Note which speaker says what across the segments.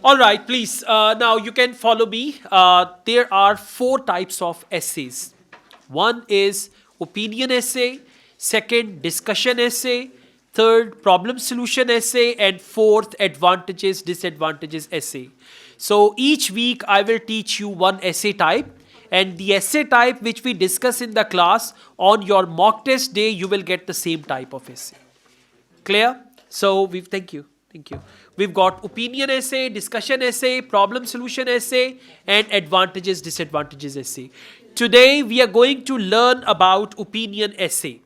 Speaker 1: All right, please. Now you can follow me. There are four types of essays. One is opinion essay, second discussion essay, third problem solution essay, and fourth advantages, disadvantages essay. So each week I will teach you one essay type, and the essay type which we discuss in the class on your mock test day, you will get the same type of essay. Clear? So we thank you. Thank you. We've got opinion essay, discussion essay, problem solution essay, and advantages, disadvantages essay. Today we are going to learn about opinion essay.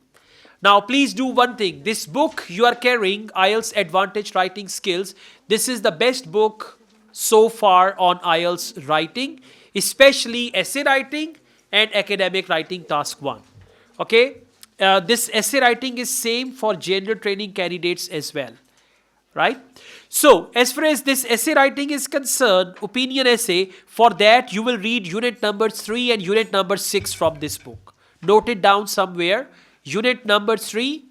Speaker 1: Now please do one thing. This book you are carrying, IELTS Advantage Writing Skills, this is the best book so far on IELTS writing, especially essay writing and academic writing task 1. Okay? This essay writing is same for general training candidates as well. Right? So, as far as this essay writing is concerned, opinion essay, for that you will read unit number 3 and unit number 6 from this book. Note it down somewhere. Unit number 3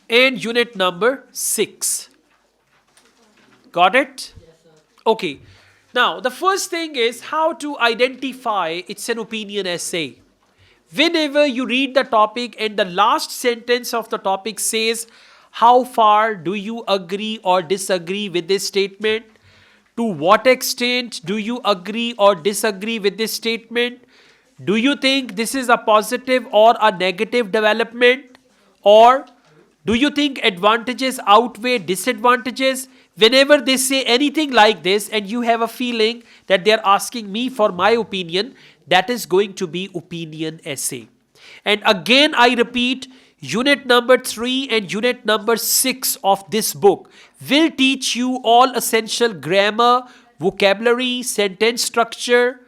Speaker 1: and unit number 6. Got it? Okay. Now, the first thing is how to identify it's an opinion essay. Whenever you read the topic and the last sentence of the topic says, how far do you agree or disagree with this statement? To what extent do you agree or disagree with this statement? Do you think this is a positive or a negative development? Or do you think advantages outweigh disadvantages? Whenever they say anything like this and you have a feeling that they are asking me for my opinion, that is going to be opinion essay. And again, I repeat, unit number 3 and unit number 6 of this book will teach you all essential grammar, vocabulary, sentence structure,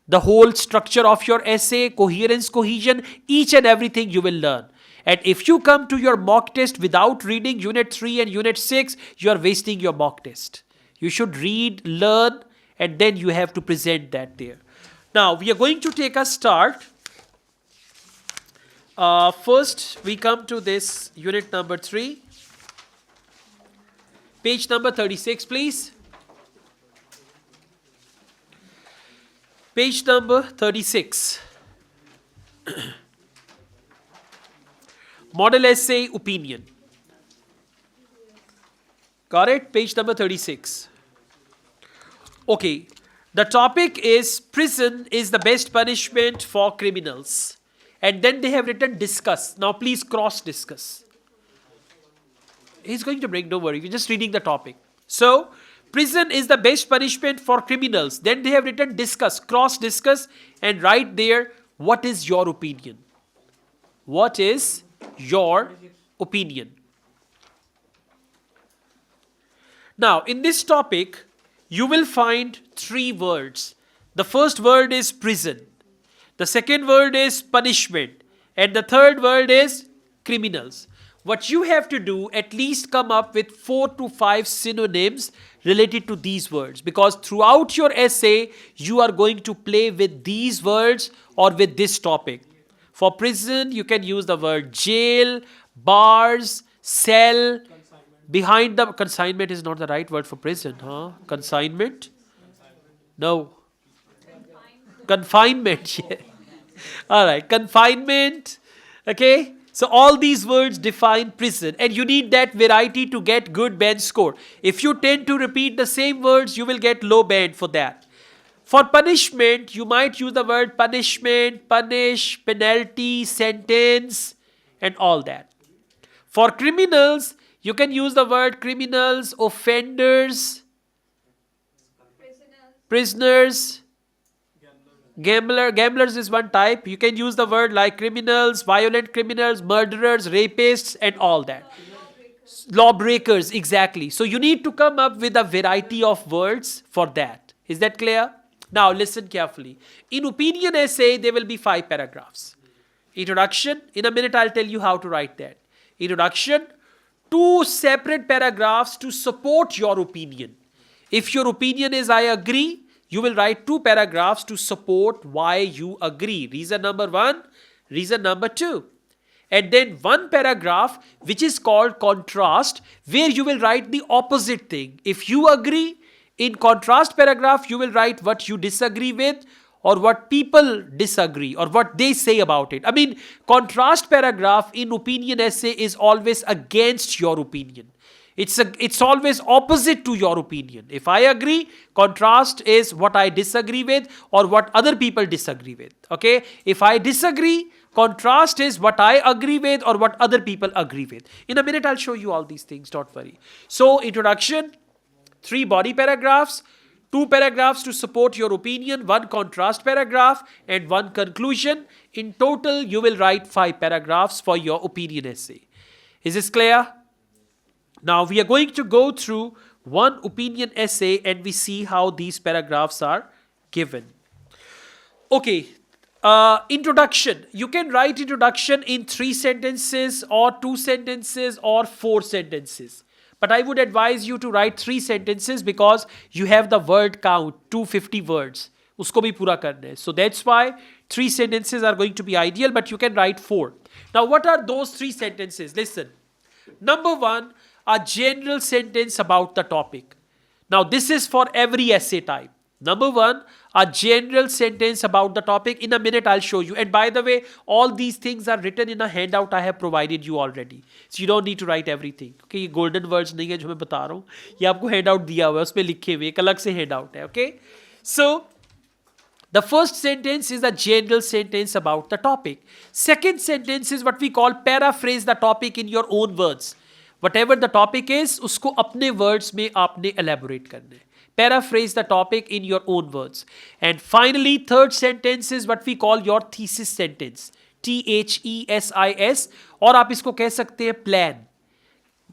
Speaker 1: the whole structure of your essay, coherence, cohesion, each and everything you will learn. And if you come to your mock test without reading unit 3 and unit 6, you are wasting your mock test. You should read, learn, and then you have to present that there. Now, we are going to take a start. First, we come to this unit number 3. Page number 36, please. Page number 36. Model essay opinion. Got it? Page number 36. Okay. The topic is prison is the best punishment for criminals. And then they have written discuss. Now please cross discuss. He's going to bring, don't worry, we're just reading the topic. So, prison is the best punishment for criminals. Then they have written discuss, cross discuss, and write there, what is your opinion? What is your opinion? Now, in this topic, you will find 3 words. The first word is prison. The second word is punishment. And the third word is criminals. What you have to do, at least come up with 4 to 5 synonyms related to these words. Because throughout your essay, you are going to play with these words or with this topic. For prison, you can use the word jail, bars, cell. Behind the consignment is not the right word for prison, huh? Consignment? No. Confinement. Yeah. All right, confinement. Okay. So all these words define prison, and you need that variety to get good band score. If you tend to repeat the same words, you will get low band for that. For punishment, you might use the word punishment, punish, penalty, sentence, and all that. For criminals, you can use the word criminals, offenders, prisoners, gamblers is one type. You can use the word like criminals, violent criminals, murderers, rapists, and all that. Lawbreakers, exactly. So you need to come up with a variety of words for that. Is that clear? Now listen carefully. In opinion essay, there will be 5 paragraphs. Introduction. In a minute, I'll tell you how to write that. Introduction. 2 separate paragraphs to support your opinion. If your opinion is I agree, you will write 2 paragraphs to support why you agree. Reason number 1, reason number 2. And then 1 paragraph which is called contrast, where you will write the opposite thing. If you agree, In contrast paragraph, you will write what you disagree with or what people disagree or what they say about it. I mean, contrast paragraph in opinion essay is always against your opinion. It's always opposite to your opinion. If I agree, contrast is what I disagree with or what other people disagree with. Okay? If I disagree, contrast is what I agree with or what other people agree with. In a minute, I'll show you all these things. Don't worry. So, introduction, 3 body paragraphs, 2 paragraphs to support your opinion, 1 contrast paragraph and 1 conclusion. In total, you will write 5 paragraphs for your opinion essay. Is this clear? Now, we are going to go through one opinion essay and we see how these paragraphs are given. Okay, introduction. You can write introduction in 3 sentences or 2 sentences or 4 sentences. But I would advise you to write 3 sentences because you have the word count, 250 words. Usko bhi pura karna hai. So that's why 3 sentences are going to be ideal, but you can write 4. Now, what are those 3 sentences? Listen. Number 1, a general sentence about the topic. Now, this is for every essay type. Number 1, a general sentence about the topic. In a minute, I'll show you. And by the way, all these things are written in a handout I have provided you already. So you don't need to write everything. Okay, ये golden words नहीं है जो मैं बता रहा हूँ. ये आपको handout दिया हुआ है, उसमें लिखे हुए एक अलग से handout है. Okay, so the first sentence is a general sentence about the topic. Second sentence is what we call paraphrase the topic in your own words. Whatever the topic is, उसको अपने words में आपने elaborate करना है. Paraphrase the topic in your own words. And finally, third sentence is what we call your thesis sentence. THESIS. और आप इसको कह सकते हैं plan.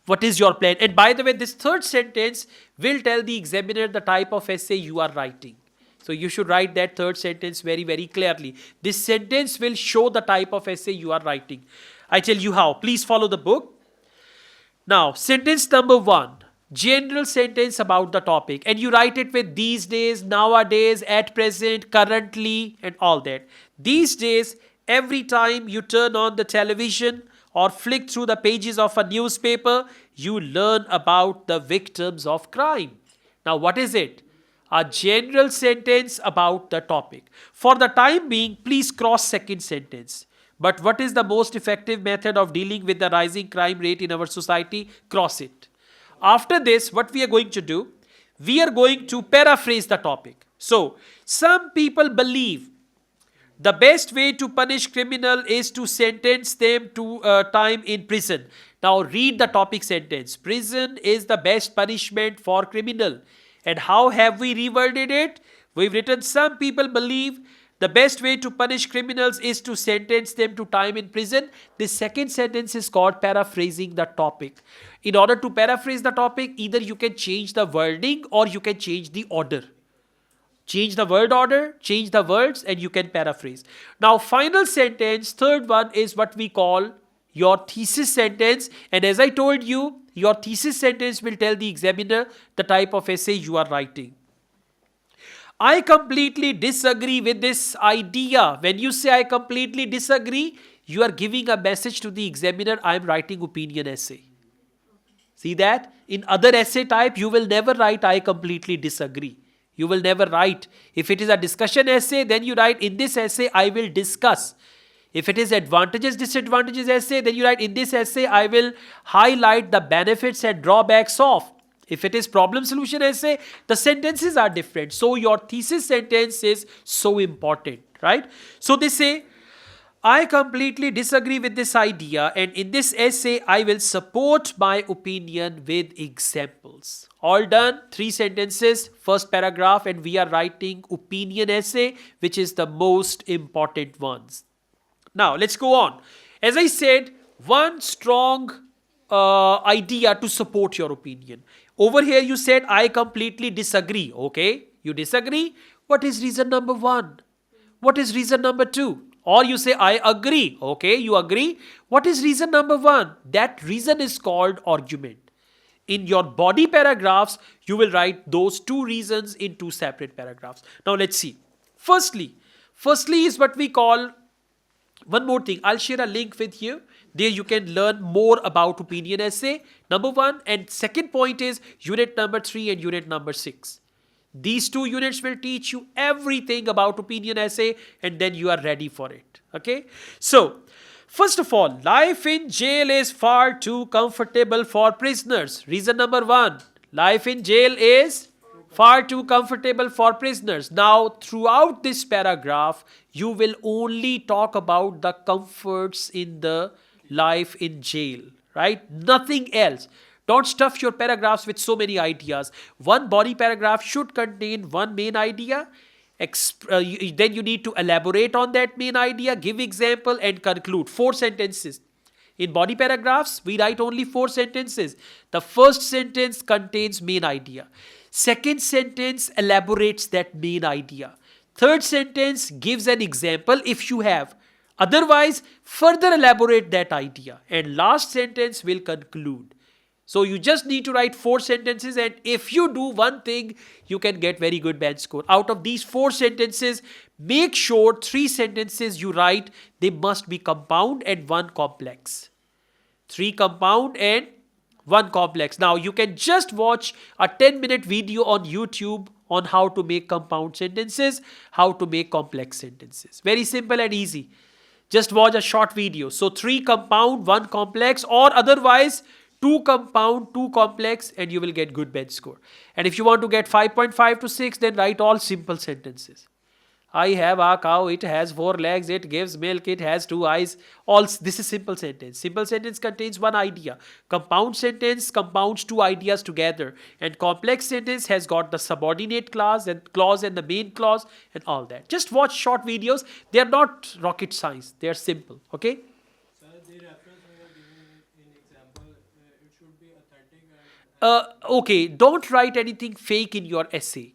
Speaker 1: What is your plan? And by the way, this third sentence will tell the examiner the type of essay you are writing. So you should write that third sentence very, very clearly. This sentence will show the type of essay you are writing. I tell you how. Please follow the book. Now, sentence number 1, general sentence about the topic. And you write it with these days, nowadays, at present, currently, and all that. These days, every time you turn on the television or flick through the pages of a newspaper, you learn about the victims of crime. Now, what is it? A general sentence about the topic. For the time being, please cross second sentence. But what is the most effective method of dealing with the rising crime rate in our society? Cross it. After this, what we are going to do? We are going to paraphrase the topic. So, some people believe the best way to punish criminal is to sentence them to time in prison. Now, read the topic sentence. Prison is the best punishment for criminal. And how have we reworded it? We've written some people believe the best way to punish criminals is to sentence them to time in prison. This second sentence is called paraphrasing the topic. In order to paraphrase the topic, either you can change the wording or you can change the order. Change the word order, change the words, and you can paraphrase. Now, final sentence, third one is what we call your thesis sentence. And as I told you, your thesis sentence will tell the examiner the type of essay you are writing. I completely disagree with this idea. When you say I completely disagree, you are giving a message to the examiner, I am writing opinion essay. See that? In other essay type, you will never write I completely disagree. You will never write. If it is a discussion essay, then you write in this essay, I will discuss. If it is advantages, disadvantages essay, then you write in this essay, I will highlight the benefits and drawbacks of. If it is problem solution essay, the sentences are different. So your thesis sentence is so important, right? So they say, I completely disagree with this idea, and in this essay, I will support my opinion with examples. All done, 3 sentences, first paragraph, and we are writing opinion essay, which is the most important ones. Now, let's go on. As I said, one strong idea to support your opinion. Over here, you said, I completely disagree. Okay, you disagree. What is reason number 1? What is reason number 2? Or you say, I agree. Okay, you agree. What is reason number 1? That reason is called argument. In your body paragraphs, you will write those 2 reasons in 2 separate paragraphs. Now, let's see. Firstly is what we call, one more thing. I'll share a link with you. There you can learn more about opinion essay, number 1. And second point is unit number 3 and unit number 6. These 2 units will teach you everything about opinion essay, and then you are ready for it. Okay. So, first of all, life in jail is far too comfortable for prisoners. Reason number 1, life in jail is far too comfortable for prisoners. Now, throughout this paragraph, you will only talk about the comforts in the life in jail, right? Nothing else. Don't stuff your paragraphs with so many ideas. One body paragraph should contain one main idea. Then you need to elaborate on that main idea, give example, and conclude. 4 sentences. In body paragraphs, we write only 4 sentences. The first sentence contains main idea. Second sentence elaborates that main idea. Third sentence gives an example if you have. Otherwise, further elaborate that idea. And last sentence will conclude. So you just need to write 4 sentences, and if you do one thing, you can get very good band score. Out of these 4 sentences, make sure 3 sentences you write, they must be compound and 1 complex. 3 compound and 1 complex. Now you can just watch a 10-minute video on YouTube on how to make compound sentences, how to make complex sentences. Very simple and easy. Just watch a short video. So 3 compound, 1 complex, or otherwise 2 compound, 2 complex, and you will get good bench score. And if you want to get 5.5 to 6, then write all simple sentences. I have a cow, it has 4 legs, it gives milk, it has 2 eyes. All this is simple sentence. Simple sentence contains one idea. Compound sentence compounds 2 ideas together. And complex sentence has got the subordinate clause and the main clause and all that. Just watch short videos. They are not rocket science. They are simple. Okay? Okay, don't write anything fake in your essay.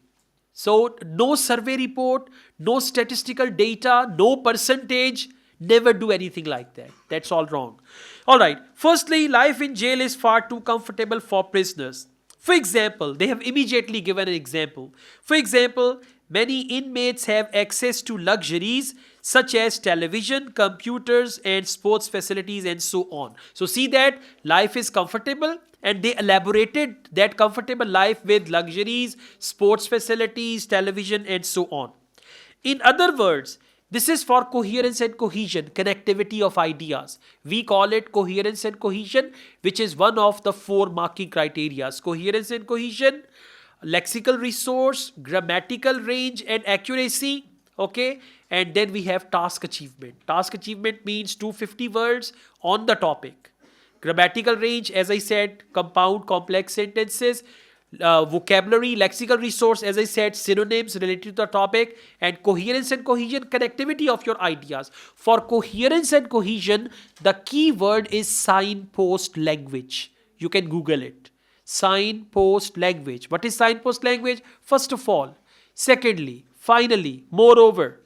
Speaker 1: So, no survey report, no statistical data, no percentage, never do anything like that. That's all wrong. Alright, firstly, life in jail is far too comfortable for prisoners. For example, they have immediately given an example. For example, many inmates have access to luxuries such as television, computers, and sports facilities, and so on. So see that life is comfortable, and they elaborated that comfortable life with luxuries, sports facilities, television, and so on. In other words, this is for coherence and cohesion, connectivity of ideas. We call it coherence and cohesion, which is one of the 4 marking criteria. Coherence and cohesion, lexical resource, grammatical range and accuracy. Okay, and then we have task achievement. Task achievement means 250 words on the topic. Grammatical range, as I said, compound, complex sentences. Vocabulary, lexical resource, as I said, synonyms related to the topic. And coherence and cohesion, connectivity of your ideas. For coherence and cohesion, the key word is signpost language. You can Google it. Signpost language. What is signpost language? First of all. Secondly, finally, moreover.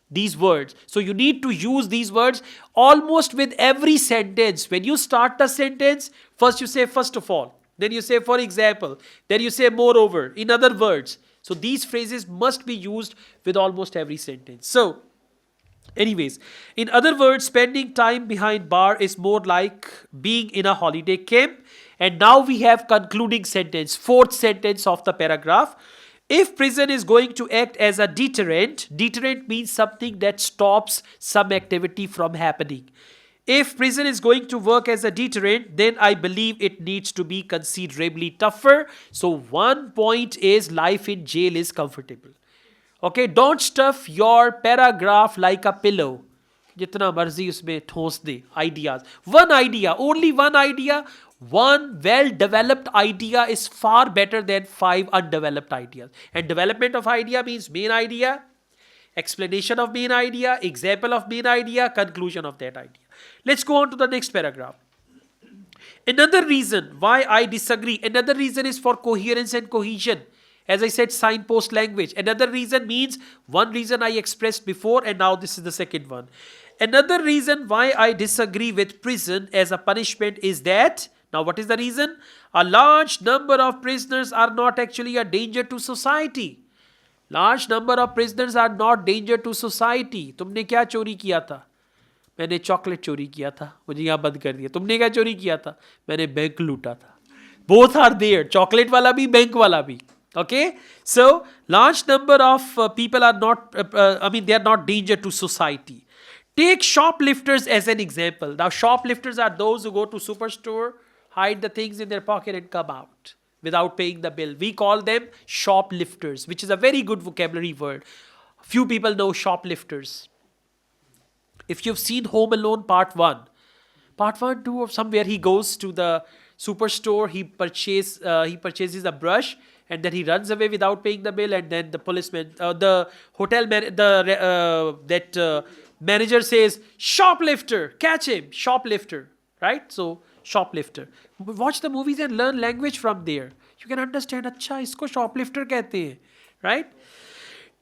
Speaker 1: These words. So you need to use these words almost with every sentence. When you start the sentence, first you say first of all. Then you say for example. Then you say moreover. In other words. So these phrases must be used with almost every sentence. So anyways, in other words, spending time behind bar is more like being in a holiday camp. And now we have concluding sentence. 4th sentence of the paragraph. If prison is going to act as a deterrent, deterrent means something that stops some activity from happening. If prison is going to work as a deterrent, then I believe it needs to be considerably tougher. So 1 point is life in jail is comfortable. Okay, don't stuff your paragraph like a pillow. जितना मर्जी उसमें ठोस दे ideas. One idea, only one idea. One well-developed idea is far better than 5 undeveloped ideas. And development of idea means main idea, explanation of main idea, example of main idea, conclusion of that idea. Let's go on to the next paragraph. Another reason why I disagree, another reason is for coherence and cohesion. As I said, signpost language. Another reason means one reason I expressed before, and now this is the second one. Another reason why I disagree with prison as a punishment is that, now what is the reason? A large number of prisoners are not actually a danger to society. Large number of prisoners are not danger to society. तुमने क्या चोरी किया था? मैंने chocolate चोरी किया था, मुझे यहाँ बंद कर दिया. तुमने क्या चोरी किया था? मैंने बैंक लूटा था. Both are there. चॉकलेट वाला भी, बैंक वाला भी. Okay, so large number of people are not, they are not danger to society. Take shoplifters as an example. Now, shoplifters are those who go to superstore, hide the things in their pocket and come out without paying the bill. We call them shoplifters, which is a very good vocabulary word. Few people know shoplifters. If you've seen Home Alone Part 1, 2, or somewhere he goes to the superstore, he purchases a brush, and then he runs away without paying the bill, and then the policeman, the hotel man, that manager says, shoplifter, catch him, shoplifter, right? So shoplifter. Watch the movies and learn language from there. You can understand, अच्छा इसको shoplifter कहते हैं, right?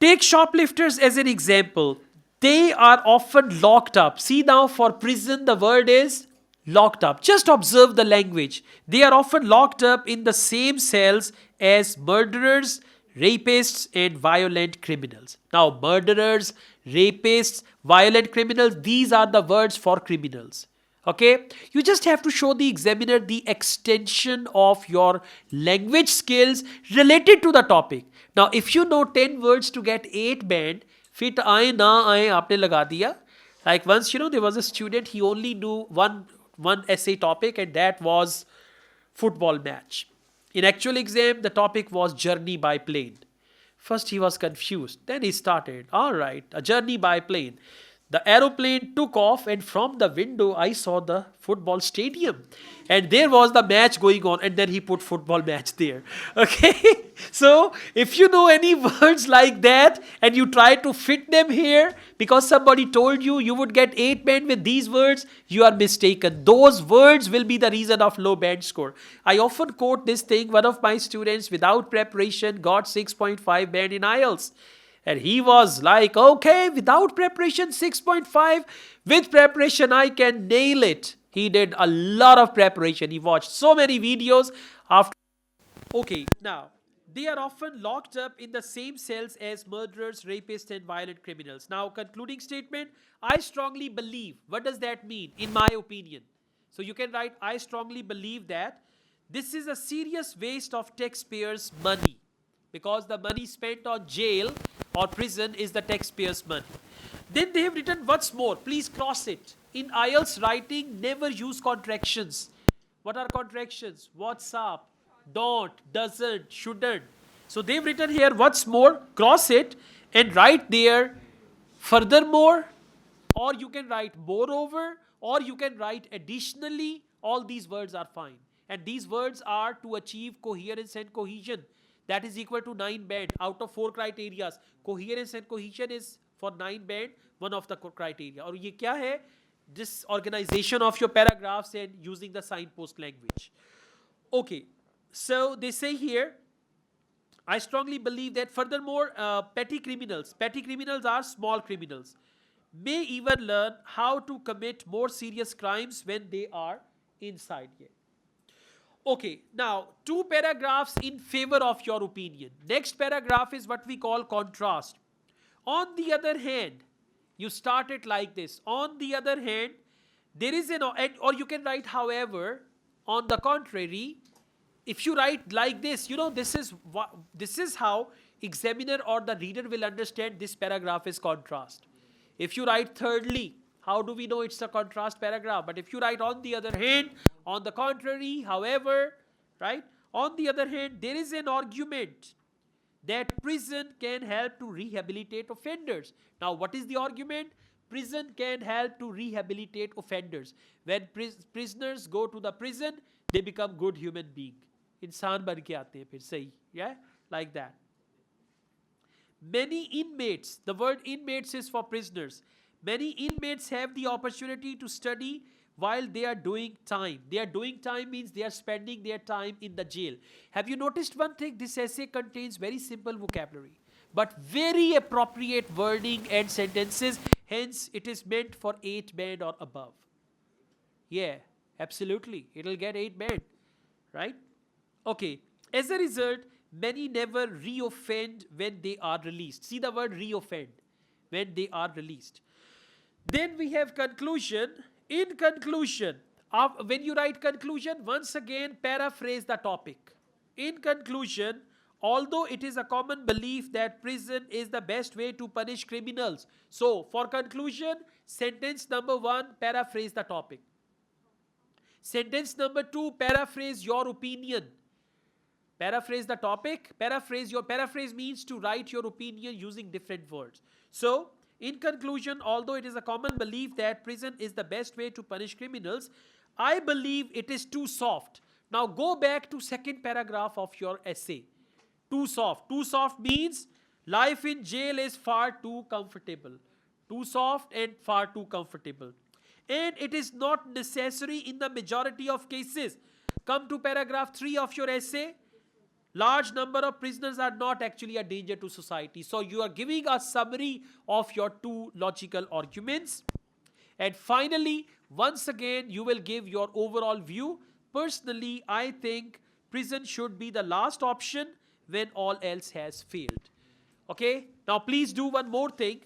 Speaker 1: Take shoplifters as an example. They are often locked up. See now, for prison, the word is locked up. Just observe the language. They are often locked up in the same cells as murderers, rapists, and violent criminals. Now, murderers, rapists, violent criminals, these are the words for criminals. Okay, you just have to show the examiner the extension of your language skills related to the topic. Now, if you know 10 words to get 8 band, fit आए ना आए आपने लगा दिया. Like once, there was a student, he only knew one essay topic, and that was football match. In actual exam, the topic was journey by plane. First he was confused. Then he started, all right, a journey by plane. The aeroplane took off, and from the window I saw the football stadium, and there was the match going on, and then he put football match there. Okay, so if you know any words like that and you try to fit them here because somebody told you you would get 8 band with these words, you are mistaken. Those words will be the reason of low band score. I often quote this thing. One of my students, without preparation, got 6.5 band in IELTS. And he was like, okay, without preparation, 6.5. With preparation, I can nail it. He did a lot of preparation. He watched so many videos after. Okay, now, they are often locked up in the same cells as murderers, rapists, and violent criminals. Now, concluding statement, I strongly believe. What does that mean? In my opinion. So you can write, I strongly believe that this is a serious waste of taxpayers' money, because the money spent on jail or prison is the taxpayers' money. Then they have written, what's more, please cross it. In IELTS writing, never use contractions. What are contractions? What's up? Don't, doesn't, shouldn't. So they've written here, what's more, cross it and write there, furthermore, or you can write moreover, or you can write additionally. All these words are fine. And these words are to achieve coherence and cohesion. That is equal to 9 band out of 4 criteria. Coherence and cohesion is for 9 band, one of the criteria. और ये क्या है? Disorganization of your paragraphs and using the signpost language. Okay, so they say here, I strongly believe that furthermore, petty criminals are small criminals, may even learn how to commit more serious crimes when they are inside here. Okay, now 2 paragraphs in favor of your opinion. Next paragraph is what we call contrast. On the other hand, you start it like this. On the other hand, there is or you can write however. On the contrary, if you write like this, this is how examiner or the reader will understand this paragraph is contrast. If you write thirdly, how do we know it's a contrast paragraph? But if you write on the other hand, on the contrary, however, right? On the other hand, there is an argument that prison can help to rehabilitate offenders. Now, what is the argument? Prison can help to rehabilitate offenders. When prisoners go to the prison, they become good human being. इंसान बन के आते हैं फिर सही, yeah, like that. Many inmates, the word inmates is for prisoners. Many inmates have the opportunity to study while they are doing time. They are doing time means they are spending their time in the jail. Have you noticed one thing? This essay contains very simple vocabulary, but very appropriate wording and sentences. Hence, it is meant for 8 band or above. Yeah, absolutely. It'll get 8 band, right? Okay. As a result, many never reoffend when they are released. See the word reoffend, when they are released. Then we have conclusion. In conclusion, when you write conclusion, once again paraphrase the topic. In conclusion, although it is a common belief that prison is the best way to punish criminals. So, for conclusion, sentence number 1, paraphrase the topic. Sentence number 2, paraphrase your opinion. Paraphrase the topic. Paraphrase means to write your opinion using different words. So, in conclusion, although it is a common belief that prison is the best way to punish criminals, I believe it is too soft. Now go back to second paragraph of your essay. Too soft. Too soft means life in jail is far too comfortable. Too soft and far too comfortable. And it is not necessary in the majority of cases. Come to paragraph 3 of your essay. Large number of prisoners are not actually a danger to society. So you are giving a summary of your two logical arguments. And finally, once again, you will give your overall view. Personally, I think prison should be the last option when all else has failed. Okay? Now please do one more thing.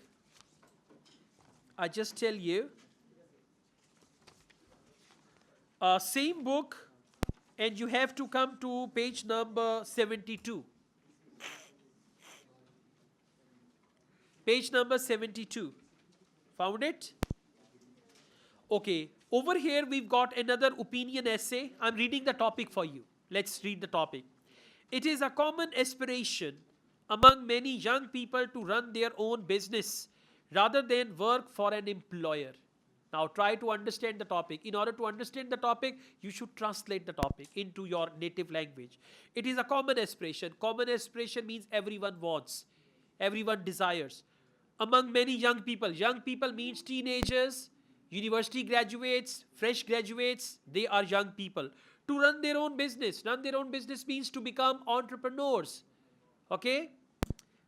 Speaker 1: I just tell you. Same book, and you have to come to page number 72. Page number 72. Found it? Okay. Over here we've got another opinion essay. I'm reading the topic for you. Let's read the topic. It is a common aspiration among many young people to run their own business rather than work for an employer. Now try to understand the topic. In order to understand the topic, you should translate the topic into your native language. It is a common aspiration. Common aspiration means everyone wants, everyone desires. Among many young people means teenagers, university graduates, fresh graduates, they are young people. To run their own business. Run their own business means to become entrepreneurs. Okay?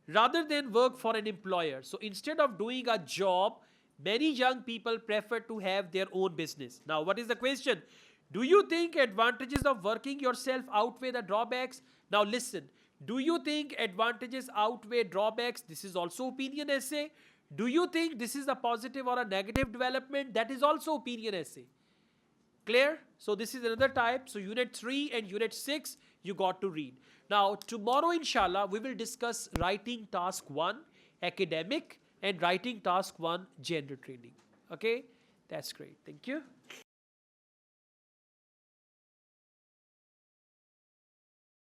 Speaker 1: Rather than work for an employer. So instead of doing a job, many young people prefer to have their own business. Now, what is the question? Do you think advantages of working yourself outweigh the drawbacks? Now, listen. Do you think advantages outweigh drawbacks? This is also opinion essay. Do you think this is a positive or a negative development? That is also opinion essay. Clear? So, this is another type. So, unit 3 and unit 6, you got to read. Now, tomorrow, inshallah, we will discuss writing task 1, academic, and writing task 1, gender training. Okay, that's great. Thank you.